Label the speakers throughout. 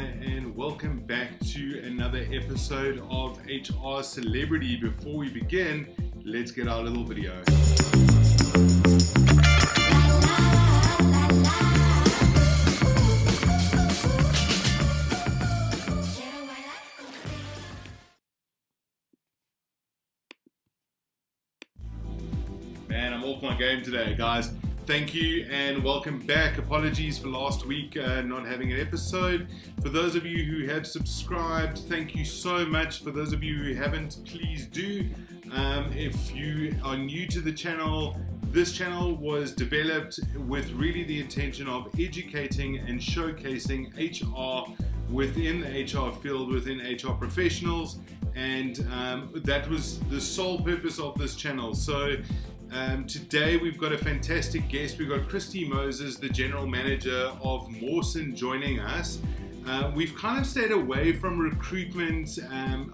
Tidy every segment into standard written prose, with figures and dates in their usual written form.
Speaker 1: Hi, and welcome back to another episode of HR Celebrity. Before we begin, let's get our little video. Man, I'm off my game today, guys. Thank you and welcome back. Apologies for last week not having an episode. For those of you who have subscribed, thank you so much. For those of you who haven't, please do. If you are new to the channel, this channel was developed with really the intention of educating and showcasing HR within the HR field, within HR professionals, and that was the sole purpose of this channel. So today we've got a fantastic guest. We've got Christy.Moses, the General Manager of Moreson, joining us. We've kind of stayed away from recruitment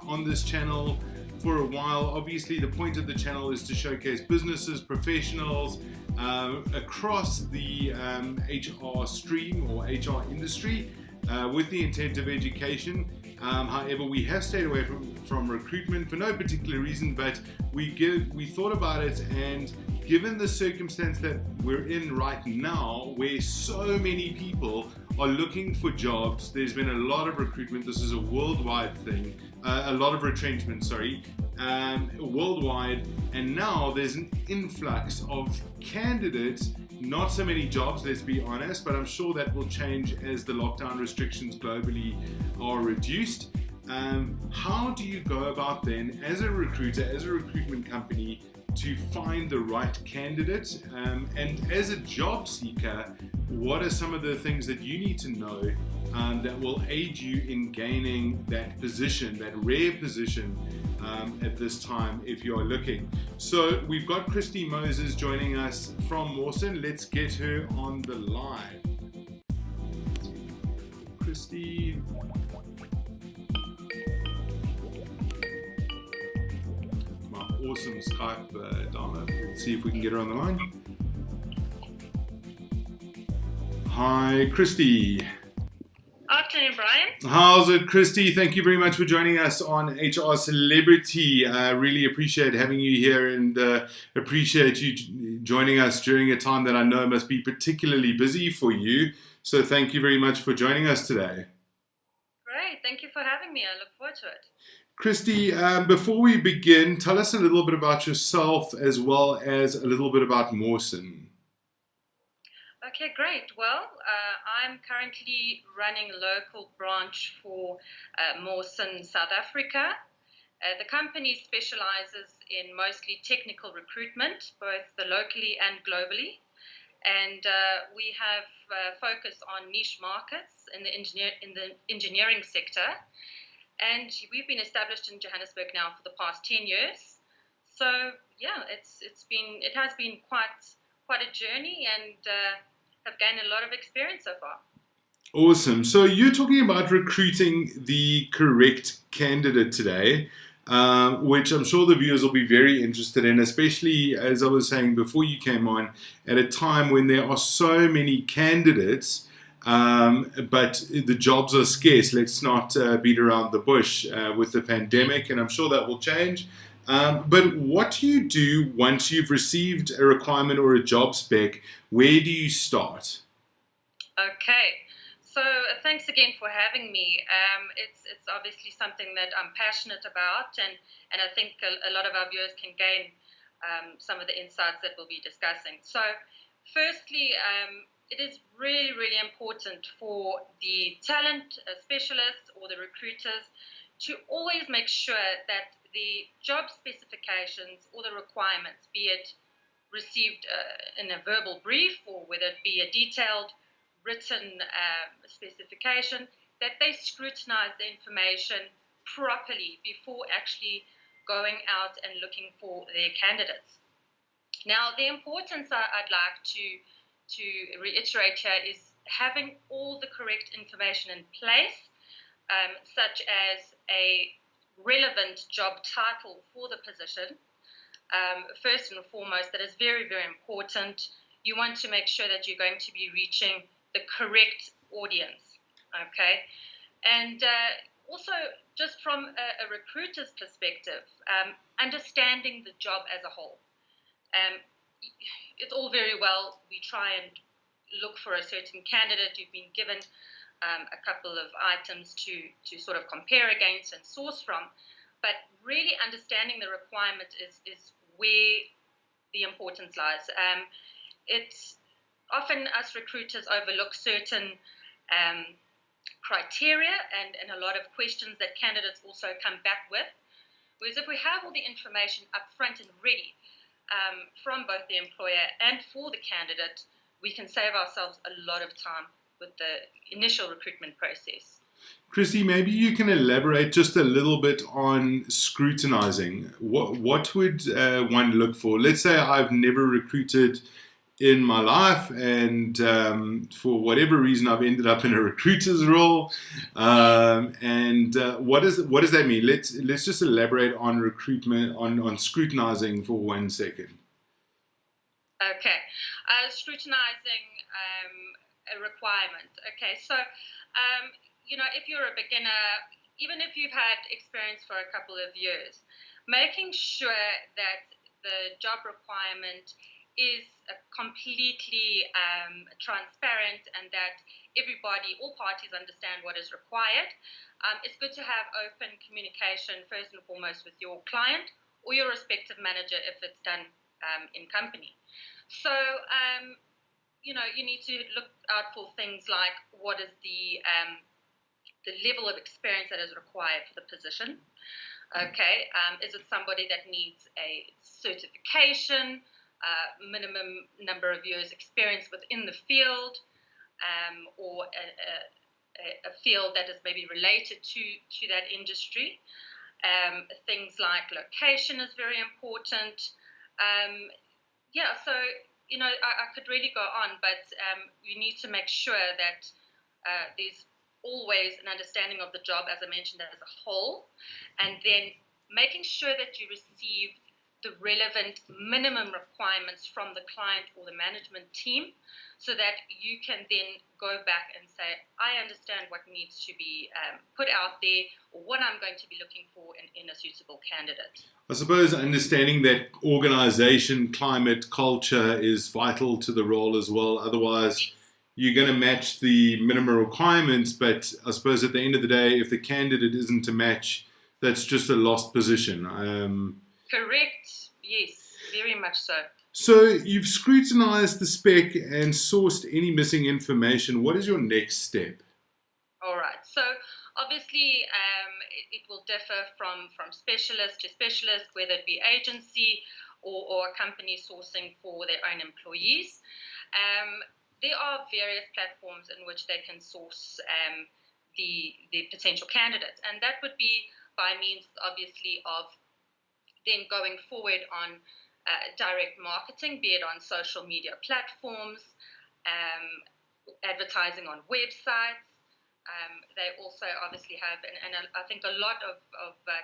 Speaker 1: on this channel for a while. Obviously, the point of the channel is to showcase businesses, professionals across the HR stream or HR industry with the intent of education. However, we have stayed away from recruitment for no particular reason, but we thought about it, and given the circumstance that we're in right now, where so many people are looking for jobs, there's been a lot of recruitment. This is a worldwide thing, a lot of retrenchment, worldwide, and now there's an influx of candidates. Not so many jobs, let's be honest, but I'm sure that will change as the lockdown restrictions globally are reduced. How do you go about then, as a recruiter, as a recruitment company, to find the right candidate? And as a job seeker, what are some of the things that you need to know that will aid you in gaining that position, that rare position at this time if you are looking? So we've got Christy.Moses joining us from Moreson. Let's get her on the line. Christy. My awesome Skype download. Let's see if we can get her on the line. Hi, Christy.
Speaker 2: Afternoon, Brian.
Speaker 1: How's it, Christy? Thank you very much for joining us on HR Celebrity. I really appreciate having you here and appreciate you joining us during a time that I know must be particularly busy for you. So thank you very much for joining us today.
Speaker 2: Great. Thank you for having me. I look forward to it.
Speaker 1: Christy, before we begin, tell us a little bit about yourself as well as a little bit about Moreson.
Speaker 2: Okay, great. Well, I'm currently running a local branch for Moreson, South Africa. The company specializes in mostly technical recruitment, both locally and globally. And we have focus on niche markets in the engineering sector. And we've been established in Johannesburg now for the past 10 years. So yeah, it has been quite a journey, and have gained a lot of experience so far.
Speaker 1: Awesome. So you're talking about recruiting the correct candidate today, which I'm sure the viewers will be very interested in, especially, as I was saying before you came on, at a time when there are so many candidates, but the jobs are scarce. Let's not beat around the bush with the pandemic, and I'm sure that will change. But what do you do once you've received a requirement or a job spec? Where do you start?
Speaker 2: Okay, so thanks again for having me. It's obviously something that I'm passionate about, and I think a lot of our viewers can gain some of the insights that we'll be discussing. So firstly, it is really, really important for the talent specialists or the recruiters to always make sure that the job specifications or the requirements, be it received in a verbal brief or whether it be a detailed written specification, that they scrutinize the information properly before actually going out and looking for their candidates. Now, the importance I'd like to reiterate here is having all the correct information in place, such as a relevant job title for the position. First and foremost, that is very, very important. You want to make sure that you're going to be reaching the correct audience, okay? And also, just from a recruiter's perspective, understanding the job as a whole. It's all very well, we try and look for a certain candidate. You've been given a couple of items to sort of compare against and source from, but really understanding the requirement is where the importance lies. It's often us recruiters overlook certain criteria and a lot of questions that candidates also come back with. Whereas if we have all the information up front and ready from both the employer and for the candidate, we can save ourselves a lot of time with the initial recruitment process.
Speaker 1: Christy, maybe you can elaborate just a little bit on scrutinizing. What would one look for? Let's say I've never recruited in my life, and for whatever reason, I've ended up in a recruiter's role. What does that mean? Let's just elaborate on recruitment, on scrutinizing for 1 second.
Speaker 2: Okay, scrutinizing a requirement. Okay, so if you're a beginner, even if you've had experience for a couple of years, making sure that the job requirement is completely transparent and that everybody, all parties understand what is required. It's good to have open communication first and foremost with your client or your respective manager if it's done in company. So, you need to look out for things like what is the level of experience that is required for the position. Okay, is it somebody that needs a certification, minimum number of years experience within the field, or a field that is maybe related to that industry. Things like location is very important. So, I could really go on, but you need to make sure that there's always an understanding of the job, as I mentioned, as a whole, and then making sure that you receive the relevant minimum requirements from the client or the management team so that you can then go back and say, I understand what needs to be put out there or what I'm going to be looking for in a suitable candidate.
Speaker 1: I suppose understanding that organization, climate, culture is vital to the role as well. Otherwise, you're going to match the minimum requirements, but I suppose at the end of the day, if the candidate isn't a match, that's just a lost position.
Speaker 2: Correct. Yes, very much so.
Speaker 1: So you've scrutinized the spec and sourced any missing information. What is your next step?
Speaker 2: All right. So obviously, it will differ from specialist to specialist, whether it be agency or a company sourcing for their own employees. There are various platforms in which they can source the potential candidates, and that would be by means, obviously, of then going forward on direct marketing, be it on social media platforms, advertising on websites. They also obviously have, and I think a lot of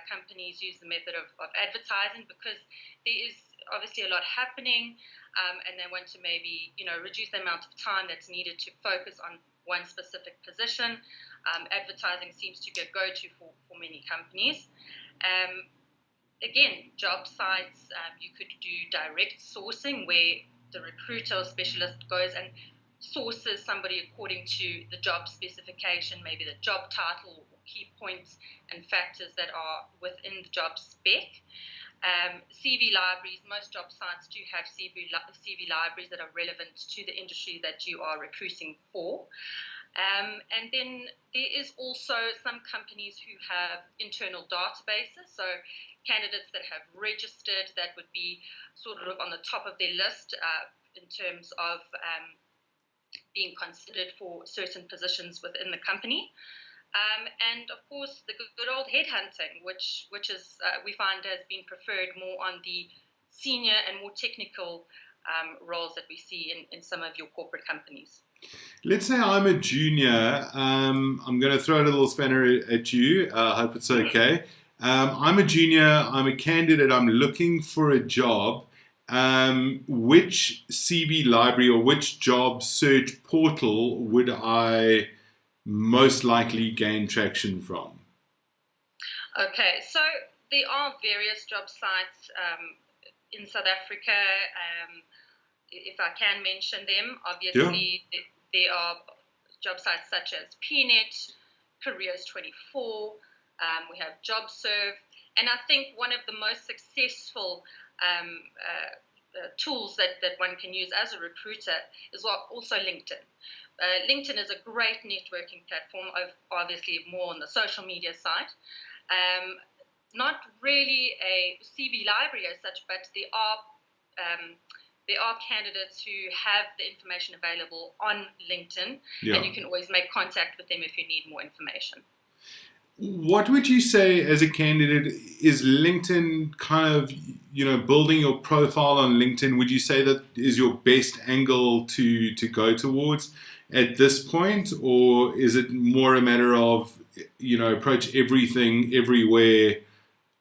Speaker 2: companies use the method of advertising because there is obviously a lot happening, and they want to maybe reduce the amount of time that's needed to focus on one specific position. Advertising seems to be a go-to for many companies. Again, job sites, you could do direct sourcing where the recruiter or specialist goes and sources somebody according to the job specification, maybe the job title or key points and factors that are within the job spec. CV libraries, most job sites do have CV libraries that are relevant to the industry that you are recruiting for. And then there is also some companies who have internal databases, so candidates that have registered that would be sort of on the top of their list in terms of being considered for certain positions within the company. And of course, the good old headhunting, which is we find has been preferred more on the senior and more technical roles that we see in some of your corporate companies.
Speaker 1: Let's say I'm a junior. I'm going to throw a little spanner at you. I hope it's okay. I'm a junior. I'm a candidate. I'm looking for a job. Which CV library or which job search portal would I most likely gain traction from?
Speaker 2: Okay, so there are various job sites in South Africa. If I can mention them,
Speaker 1: Yeah.
Speaker 2: obviously there are job sites such as PNet, Careers 24, we have JobServe, and I think one of the most successful tools that one can use as a recruiter is also LinkedIn. LinkedIn is a great networking platform, obviously more on the social media side. Not really a CV library as such, but there are candidates who have the information available on LinkedIn, and you can always make contact with them if you need more information.
Speaker 1: What would you say as a candidate is LinkedIn kind of, building your profile on LinkedIn? Would you say that is your best angle to go towards at this point? Or is it more a matter of, approach everything everywhere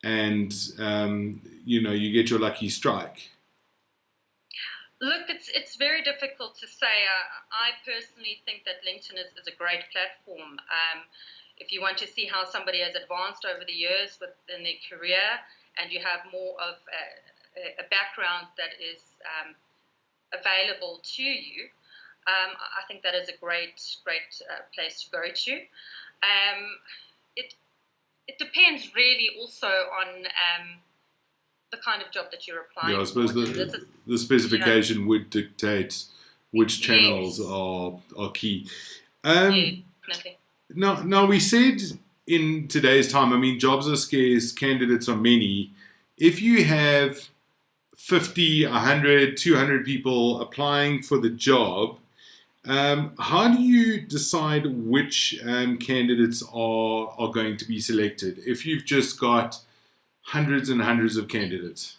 Speaker 1: and, you get your lucky strike?
Speaker 2: Look, it's very difficult to say. I personally think that LinkedIn is a great platform. If you want to see how somebody has advanced over the years within their career, and you have more of a background that is available to you, I think that is a great place to go to. It depends really also on the kind of job that you're applying for.
Speaker 1: Yeah, I suppose the specification would dictate which channels are key.
Speaker 2: Definitely.
Speaker 1: Now, we said in today's time, I mean, jobs are scarce, candidates are many. If you have 50, 100, 200 people applying for the job, how do you decide which candidates are going to be selected if you've just got hundreds and hundreds of candidates?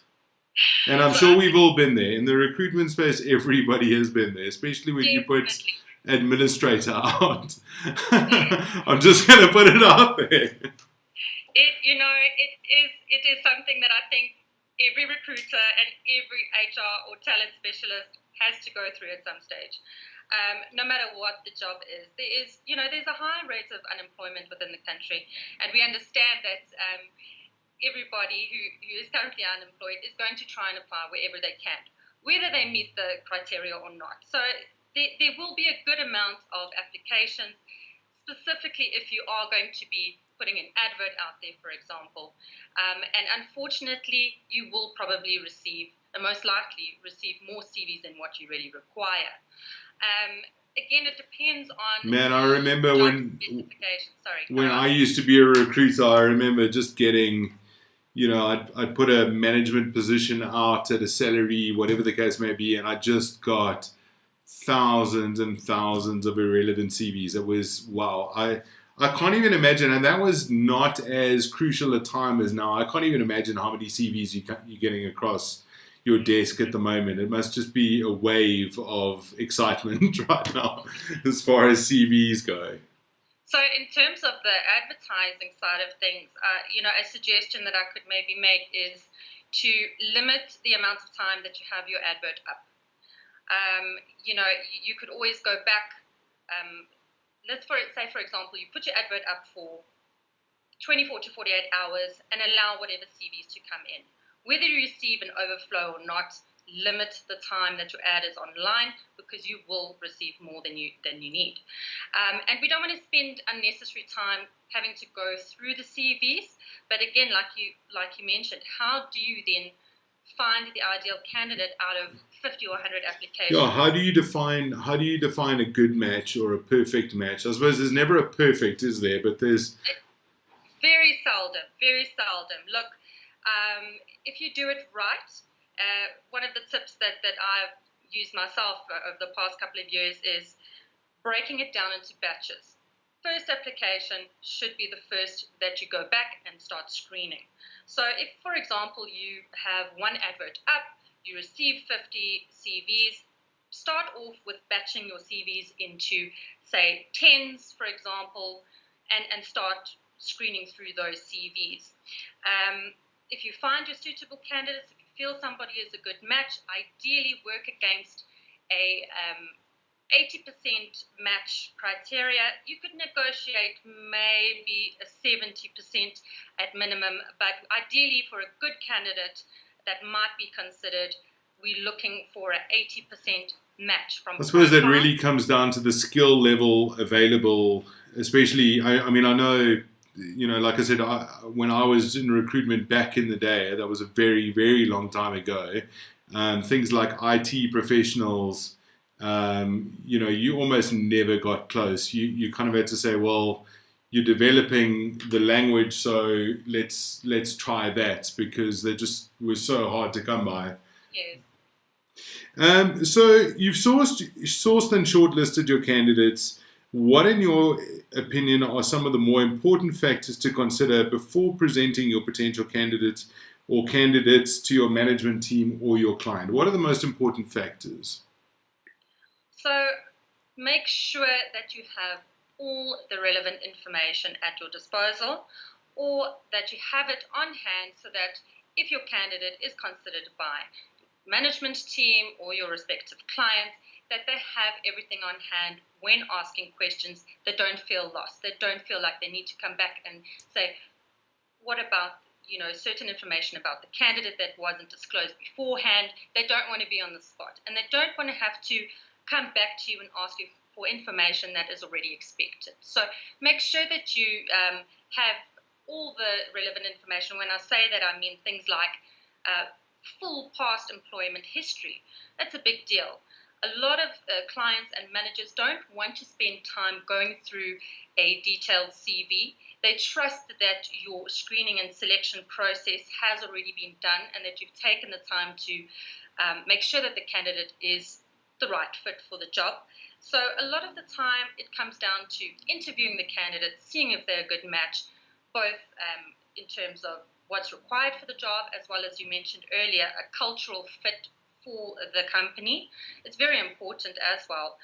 Speaker 1: And I'm sure we've all been there. In the recruitment space, everybody has been there, especially when you put administrator out. I'm just going to put it out there.
Speaker 2: It is something that I think every recruiter and every HR or talent specialist has to go through at some stage. No matter what the job is, there's a high rate of unemployment within the country, and we understand that everybody who is currently unemployed is going to try and apply wherever they can, whether they meet the criteria or not. So there will be a good amount of applications, specifically if you are going to be putting an advert out there, for example. And unfortunately, you will probably most likely receive more CVs than what you really require. Again, it depends on...
Speaker 1: Man, I remember when I used to be a recruiter, I remember just getting... I'd put a management position out at a salary, whatever the case may be, and I just got thousands and thousands of irrelevant CVs. It was, wow. I can't even imagine, and that was not as crucial a time as now. I can't even imagine how many CVs you're getting across your desk at the moment. It must just be a wave of excitement right now as far as CVs go.
Speaker 2: So in terms of the advertising side of things, a suggestion that I could maybe make is to limit the amount of time that you have your advert up. You could always go back. Let's say, for example, you put your advert up for 24 to 48 hours and allow whatever CVs to come in. Whether you receive an overflow or not, limit the time that your ad is online, because you will receive more than you need. And we don't want to spend unnecessary time having to go through the CVs. But again, like you mentioned, how do you then find the ideal candidate out of 50 or 100 applications?
Speaker 1: Yeah, how do you define a good match or a perfect match? I suppose there's never a perfect, is there? But there's
Speaker 2: very seldom. Look, if you do it right, one of the tips that I've used myself over the past couple of years is breaking it down into batches. First application should be the first that you go back and start screening. So if, for example, you have one advert up, you receive 50 CVs, start off with batching your CVs into, say, tens, for example, and start screening through those CVs. If you find your suitable candidates, if you feel somebody is a good match, ideally work against a 80% match criteria. You could negotiate maybe a 70% at minimum, but ideally for a good candidate that might be considered, we're looking for an 80% match from
Speaker 1: I suppose that
Speaker 2: profile.
Speaker 1: really comes down to the skill level available, especially, I mean, I know, like I said, when I was in recruitment back in the day, that was a very, very long time ago, things like IT professionals, you almost never got close. You kind of had to say, well, you're developing the language, so let's try that, because they just were so hard to come by.
Speaker 2: Yes.
Speaker 1: So you've sourced and shortlisted your candidates. What, in your opinion, are some of the more important factors to consider before presenting your potential candidates or candidates to your management team or your client? What are the most important factors?
Speaker 2: So make sure that you have all the relevant information at your disposal, or that you have it on hand so that if your candidate is considered by management team or your respective clients, that they have everything on hand when asking questions. They don't feel lost. They don't feel like they need to come back and say, what about certain information about the candidate that wasn't disclosed beforehand. They don't want to be on the spot, and they don't want to have to come back to you and ask you for information that is already expected. So make sure that you have all the relevant information. When I say that, I mean things like full past employment history. That's a big deal. A lot of clients and managers don't want to spend time going through a detailed CV. They trust that your screening and selection process has already been done and that you've taken the time to make sure that the candidate is the right fit for the job. So a lot of the time it comes down to interviewing the candidate, seeing if they're a good match, both in terms of what's required for the job, as well as you mentioned earlier, a cultural fit for the company. It's very important as well.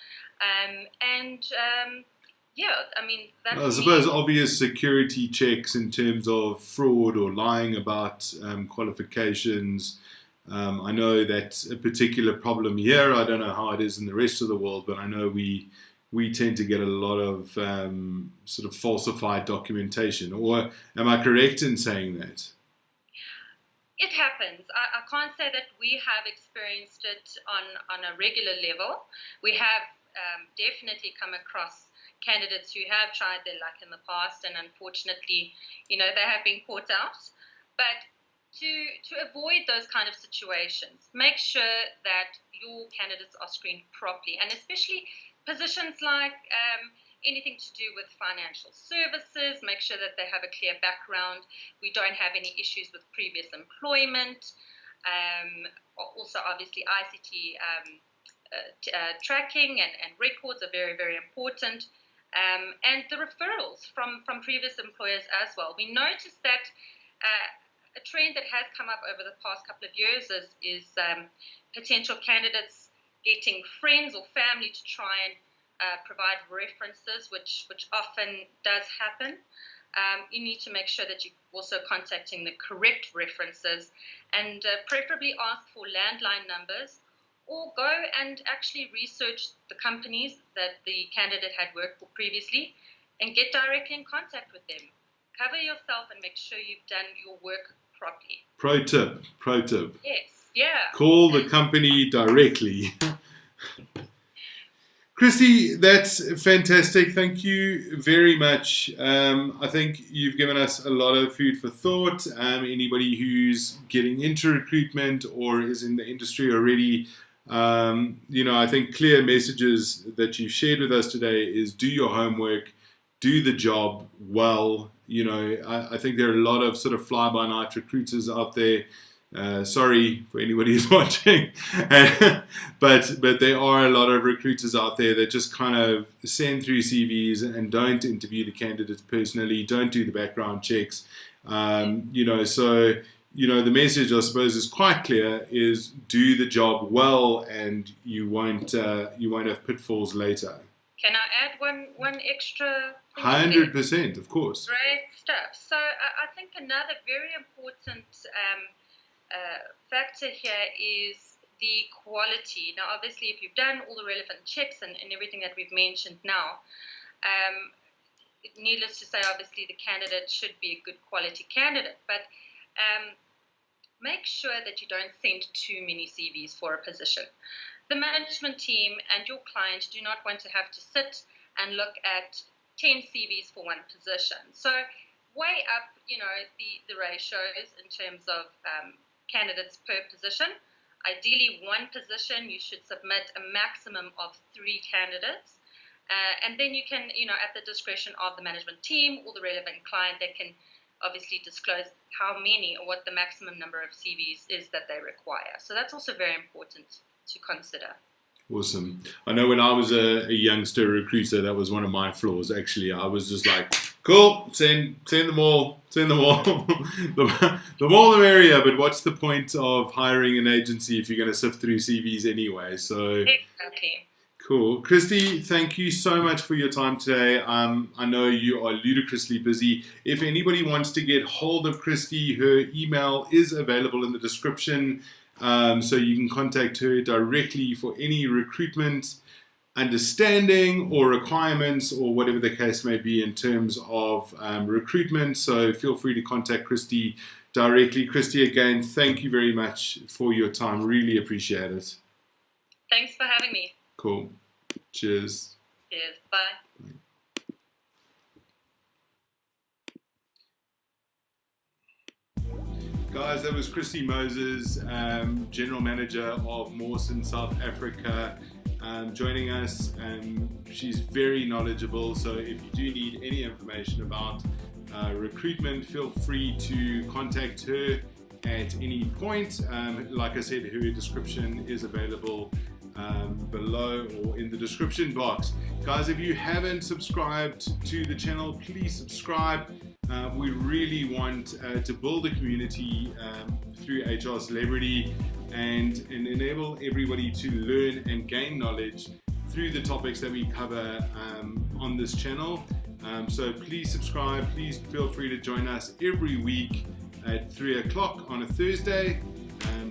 Speaker 1: I suppose obvious security checks in terms of fraud or lying about qualifications. I know that's a particular problem here. I don't know how it is in the rest of the world, but I know we tend to get a lot of sort of falsified documentation. Or am I correct in saying that?
Speaker 2: It happens. I can't say that we have experienced it on a regular level. We have definitely come across candidates who have tried their luck in the past, and unfortunately, they have been caught out. But to avoid those kind of situations, make sure that your candidates are screened properly, and especially positions like anything to do with financial services. Make sure that they have a clear background. We don't have any issues with previous employment. Also, obviously, ICT tracking and records are very, very important. And the referrals from previous employers as well. We noticed that a trend that has come up over the past couple of years is potential candidates getting friends or family to try and provide references, which often does happen. You need to make sure that you're also contacting the correct references, and preferably ask for landline numbers, or go and actually research the companies that the candidate had worked for previously and get directly in contact with them. Cover yourself and make sure you've done your work properly.
Speaker 1: Pro tip.
Speaker 2: Yes, yeah.
Speaker 1: Call the company directly. Christy, that's fantastic. Thank you very much. I think you've given us a lot of food for thought. Anybody who's getting into recruitment or is in the industry already, I think clear messages that you've shared with us today is do your homework, do the job well. I think there are a lot of sort of fly-by-night recruiters out there. Sorry for anybody who's watching, but there are a lot of recruiters out there that just kind of send through CVs and don't interview the candidates personally, don't do the background checks. The message, I suppose, is quite clear: is do the job well, and you won't have pitfalls later.
Speaker 2: Can I add one extra thing?
Speaker 1: 100%, of course.
Speaker 2: Great stuff. So I think another very important factor here is the quality. Now, obviously, if you've done all the relevant checks and everything that we've mentioned now, needless to say, obviously, the candidate should be a good quality candidate. But make sure that you don't send too many CVs for a position. The management team and your client do not want to have to sit and look at 10 CVs for one position. So weigh up, the ratios in terms of candidates per position. Ideally, one position, you should submit a maximum of 3 candidates. And then you can, at the discretion of the management team or the relevant client, they can obviously disclose how many or what the maximum number of CVs is that they require. So that's also very important to consider.
Speaker 1: Awesome. I know when I was a youngster recruiter, that was one of my flaws. Actually, I was just like, cool, send them all. the more the merrier. But what's the point of hiring an agency if you're going to sift through CVs anyway? So
Speaker 2: exactly.
Speaker 1: Cool. Christy, thank you so much for your time today. I know you are ludicrously busy. If anybody wants to get hold of Christy, her email is available in the description. So you can contact her directly for any recruitment understanding or requirements or whatever the case may be in terms of recruitment. So feel free to contact Christy directly. Christy, again, thank you very much for your time. Really appreciate it.
Speaker 2: Thanks for having me.
Speaker 1: Cool. Cheers.
Speaker 2: Cheers. Bye.
Speaker 1: Guys, that was Christy.Moses, General Manager of Moreson, South Africa, joining us. She's very knowledgeable, so if you do need any information about recruitment, feel free to contact her at any point. Like I said, her description is available below or in the description box. Guys, if you haven't subscribed to the channel, please subscribe. We really want to build a community through HR Celebrity and enable everybody to learn and gain knowledge through the topics that we cover on this channel. So please subscribe. Please feel free to join us every week at 3 o'clock on a Thursday,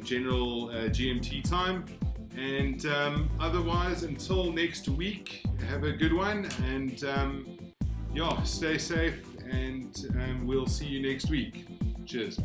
Speaker 1: general GMT time. And otherwise, until next week, have a good one, and stay safe, and we'll see you next week. Cheers.